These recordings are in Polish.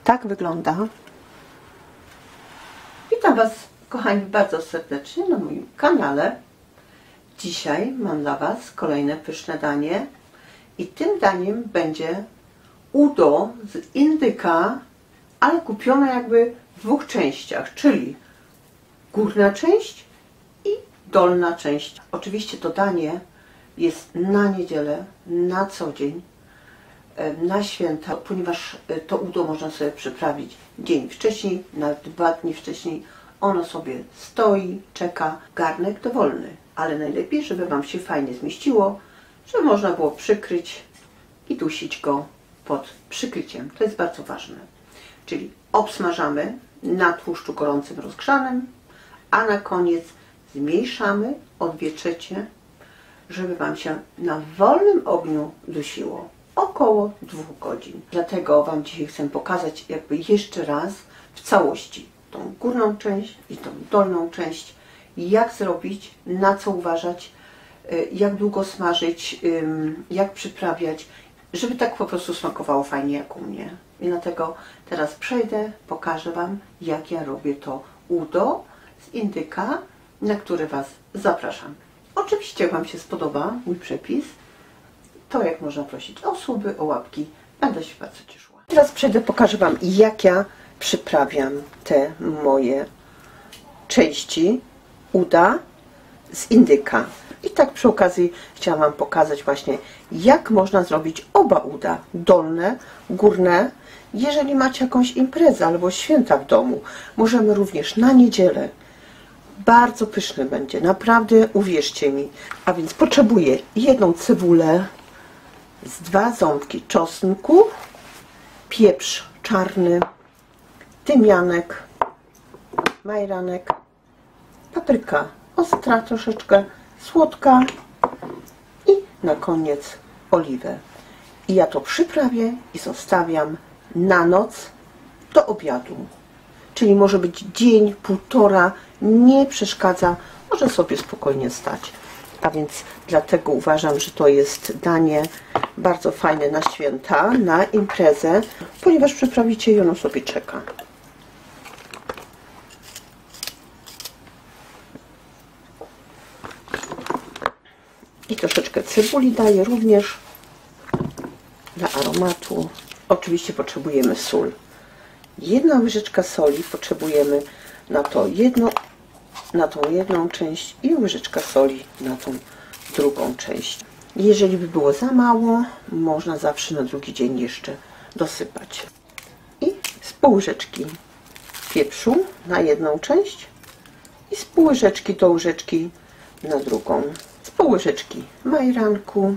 tak wygląda. Witam Was, kochani, bardzo serdecznie na moim kanale. Dzisiaj mam dla Was kolejne pyszne danie i tym daniem będzie udo z indyka, ale kupione jakby w dwóch częściach, czyli górna część i dolna część. Oczywiście to danie jest na niedzielę, na co dzień, na święta, ponieważ to udo można sobie przyprawić dzień wcześniej, nawet 2 dni wcześniej. Ono sobie stoi, czeka, garnek dowolny, ale najlepiej, żeby Wam się fajnie zmieściło, żeby można było przykryć i dusić go pod przykryciem. To jest bardzo ważne. Czyli obsmażamy na tłuszczu gorącym, rozgrzanym, a na koniec zmniejszamy o 2/3, żeby Wam się na wolnym ogniu dusiło. Około 2 godzin. Dlatego Wam dzisiaj chcę pokazać jakby jeszcze raz w całości tą górną część i tą dolną część, jak zrobić, na co uważać, jak długo smażyć, jak przyprawiać, żeby tak po prostu smakowało fajnie jak u mnie. I dlatego teraz przejdę, pokażę Wam, jak ja robię to udo z indyka, na który Was zapraszam. Oczywiście Wam się spodoba mój przepis, to jak można prosić o suby, o łapki, będę się bardzo cieszyła. Teraz przejdę, pokażę Wam, jak ja przyprawiam te moje części uda z indyka. I tak przy okazji chciałam Wam pokazać właśnie, jak można zrobić oba uda, dolne, górne. Jeżeli macie jakąś imprezę albo święta w domu, możemy również na niedzielę. Bardzo pyszny będzie, naprawdę, uwierzcie mi. A więc potrzebuję 1 cebulę, z 2 ząbki czosnku, pieprz czarny, tymianek, majeranek, papryka ostra troszeczkę, słodka i na koniec oliwę. I ja to przyprawię i zostawiam na noc do obiadu. Czyli może być dzień, półtora, nie przeszkadza, może sobie spokojnie stać. A więc dlatego uważam, że to jest danie bardzo fajne na święta, na imprezę, ponieważ przyprawicie i ono sobie czeka. I troszeczkę cebuli daję również dla aromatu. Oczywiście potrzebujemy sól. 1 łyżeczka soli potrzebujemy na tą jedną część i łyżeczka soli na tą drugą część. Jeżeli by było za mało, można zawsze na drugi dzień jeszcze dosypać. I z pół łyżeczki pieprzu na jedną część i z pół łyżeczki do łyżeczki na drugą. Z pół łyżeczki majeranku.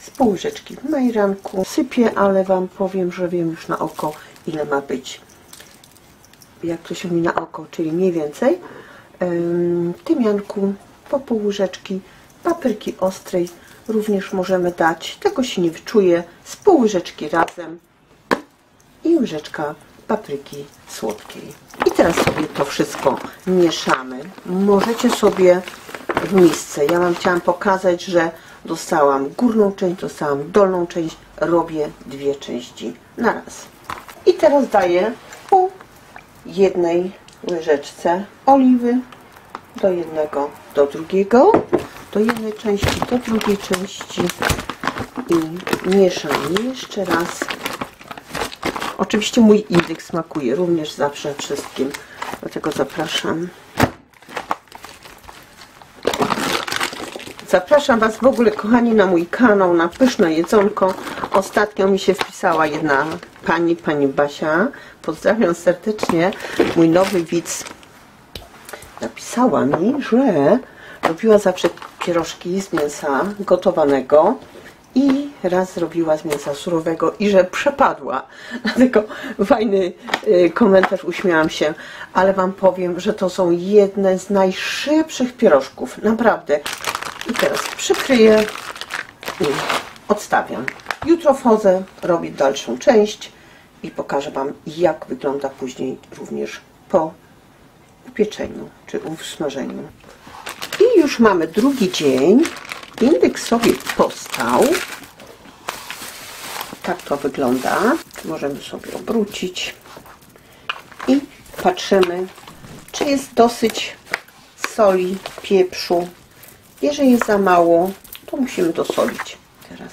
Z pół łyżeczki majeranku. Sypię, ale Wam powiem, że wiem już na oko, ile ma być. Jak to się mówi na oko, czyli mniej więcej. Tymianku po pół łyżeczki. Papryki ostrej również możemy dać. Tego się nie wyczuje. Z pół łyżeczki razem. I łyżeczka papryki słodkiej. I teraz sobie to wszystko mieszamy. Możecie sobie w misce. Ja Wam chciałam pokazać, że dostałam górną część, dostałam dolną część. Robię 2 części na raz. I teraz daję po 1 łyżeczce oliwy do jednego, do drugiego, do jednej części, do drugiej części i mieszam jeszcze raz. Oczywiście mój indyk smakuje również zawsze wszystkim, dlatego zapraszam. Zapraszam Was w ogóle, kochani, na mój kanał, na pyszne jedzonko. Ostatnio mi się wpisała jedna pani Basia. Pozdrawiam serdecznie. Mój nowy widz napisała mi, że robiła zawsze pierożki z mięsa gotowanego i raz zrobiła z mięsa surowego i że przepadła. Dlatego fajny komentarz, uśmiałam się, ale Wam powiem, że to są jedne z najszybszych pierożków, naprawdę. I teraz przykryję i odstawiam. Jutro wchodzę robić dalszą część i pokażę Wam, jak wygląda później również po upieczeniu czy usmażeniu. I już mamy drugi dzień. Indyk sobie postał. Tak to wygląda. Możemy sobie obrócić i patrzymy, czy jest dosyć soli, pieprzu. Jeżeli jest za mało, to musimy dosolić. Teraz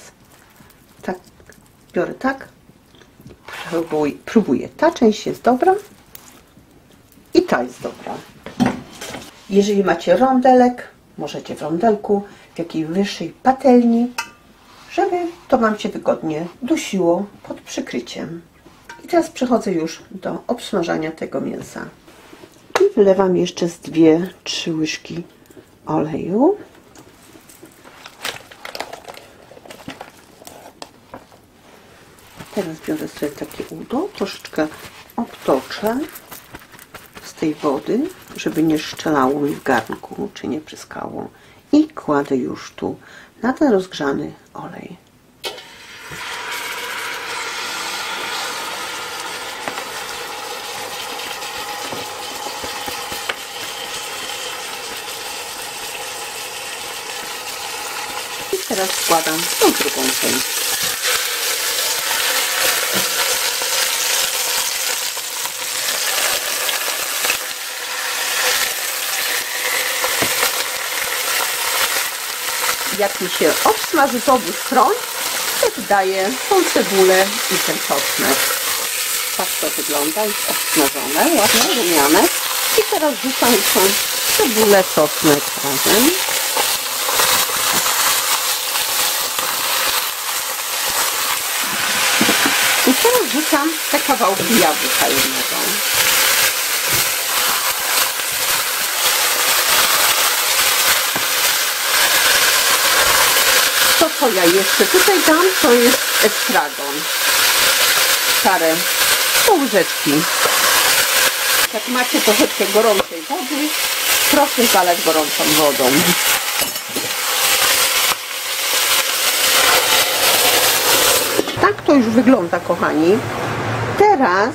tak, biorę tak, próbuję. Ta część jest dobra i ta jest dobra. Jeżeli macie rondelek, możecie w rondelku, w jakiej wyższej patelni, żeby to Wam się wygodnie dusiło pod przykryciem. I teraz przechodzę już do obsmażania tego mięsa. I wlewam jeszcze z 2-3 łyżki oleju. Teraz biorę sobie takie udo, troszeczkę obtoczę z tej wody, żeby nie szczelało mi w garnku, czy nie pryskało. I kładę już tu na ten rozgrzany olej. I teraz wkładam tą drugą część. Jak mi się obsmaży z obu stron, to dodaję tą cebulę i ten czosnek. Tak to wygląda, jest obsmażone, ładnie rumiane. I teraz rzucam tą cebulę, czosnek razem. I teraz rzucam te kawałki jabłka jednego. To, co ja jeszcze tutaj dam, to jest estragon. Parę pół łyżeczki. Jak macie troszeczkę gorącej wody, proszę zalać gorącą wodą. Tak to już wygląda, kochani. Teraz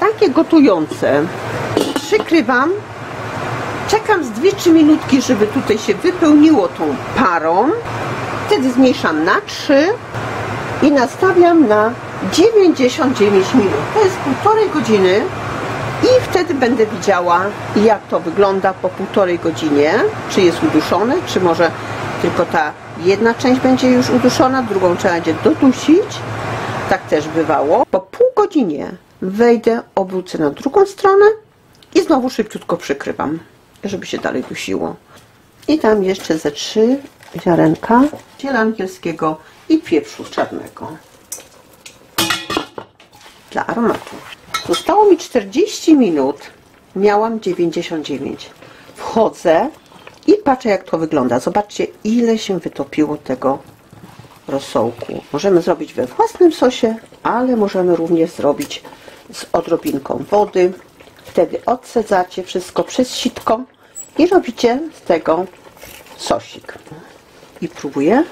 takie gotujące przykrywam. Czekam z 2-3 minutki, żeby tutaj się wypełniło tą parą. Wtedy zmniejszam na 3 i nastawiam na 99 minut. To jest 1,5 godziny i wtedy będę widziała, jak to wygląda po 1,5 godzinie. Czy jest uduszone, czy może tylko ta jedna część będzie już uduszona, drugą trzeba będzie dodusić. Tak też bywało. Po pół godzinie wejdę, obrócę na drugą stronę i znowu szybciutko przykrywam, żeby się dalej dusiło. I dam jeszcze ze 3 ziarenka ziela angielskiego i pieprzu czarnego dla aromatu. Zostało mi 40 minut, miałam 99. Wchodzę i patrzę, jak to wygląda. Zobaczcie, ile się wytopiło tego rosołku. Możemy zrobić we własnym sosie, ale możemy również zrobić z odrobinką wody. Wtedy odsadzacie wszystko przez sitko i robicie z tego sosik. I próbuję.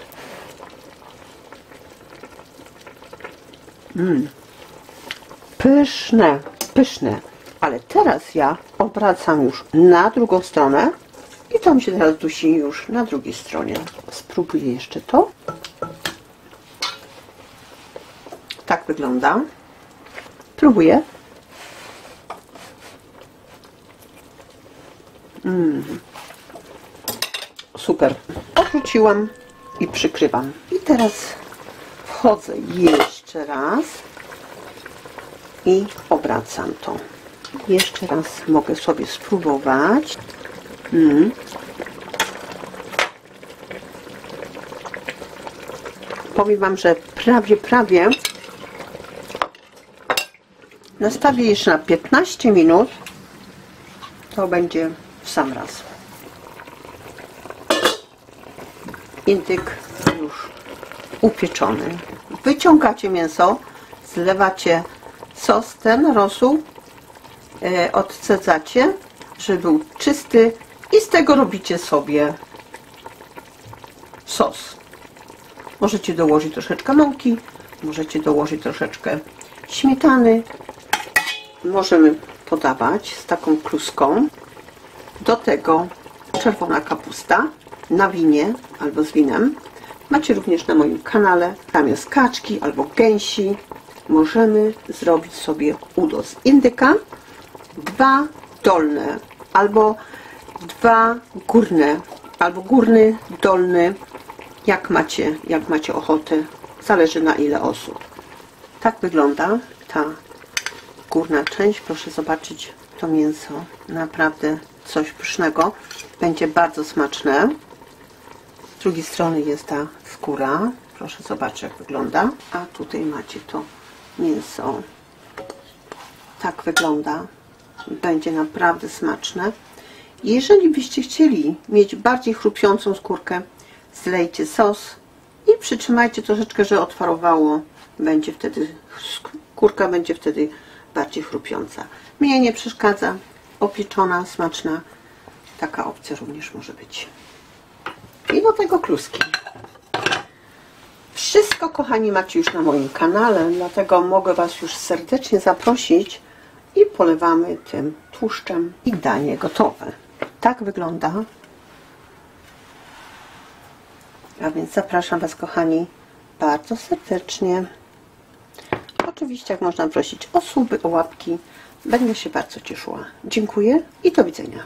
Pyszne, pyszne. Ale teraz ja obracam już na drugą stronę i to mi się teraz dusi już na drugiej stronie. Spróbuję jeszcze to. Tak wygląda. Próbuję. Super. Odrzuciłam i przykrywam. I teraz wchodzę jeszcze raz i obracam to. Jeszcze raz mogę sobie spróbować. Powiem Wam, że prawie nastawię jeszcze na 15 minut. To będzie w sam raz. Indyk już upieczony. Wyciągacie mięso, zlewacie sos, ten rosół, odcedzacie, żeby był czysty i z tego robicie sobie sos. Możecie dołożyć troszeczkę mąki, możecie dołożyć troszeczkę śmietany. Możemy podawać z taką kluską. Do tego czerwona kapusta na winie albo z winem. macie również na moim kanale. Zamiast kaczki albo gęsi możemy zrobić sobie udo z indyka. 2 dolne albo 2 górne, albo górny, dolny, jak macie ochotę, zależy na ile osób. Tak wygląda ta górna część. Proszę zobaczyć to mięso, naprawdę coś pysznego, będzie bardzo smaczne. Z drugiej strony jest ta skóra, proszę zobaczyć jak wygląda, a tutaj macie to mięso. Tak wygląda, będzie naprawdę smaczne. Jeżeli byście chcieli mieć bardziej chrupiącą skórkę, zlejcie sos i przytrzymajcie troszeczkę, że odfarowało, będzie wtedy, skórka będzie wtedy bardziej chrupiąca. Mnie nie przeszkadza, opieczona, smaczna, taka opcja również może być. I do tego kluski. Wszystko, kochani, macie już na moim kanale, dlatego mogę Was już serdecznie zaprosić i polewamy tym tłuszczem i danie gotowe. Tak wygląda. A więc zapraszam Was, kochani, bardzo serdecznie. Oczywiście, jak można prosić o suby, o łapki, będę się bardzo cieszyła. Dziękuję i do widzenia.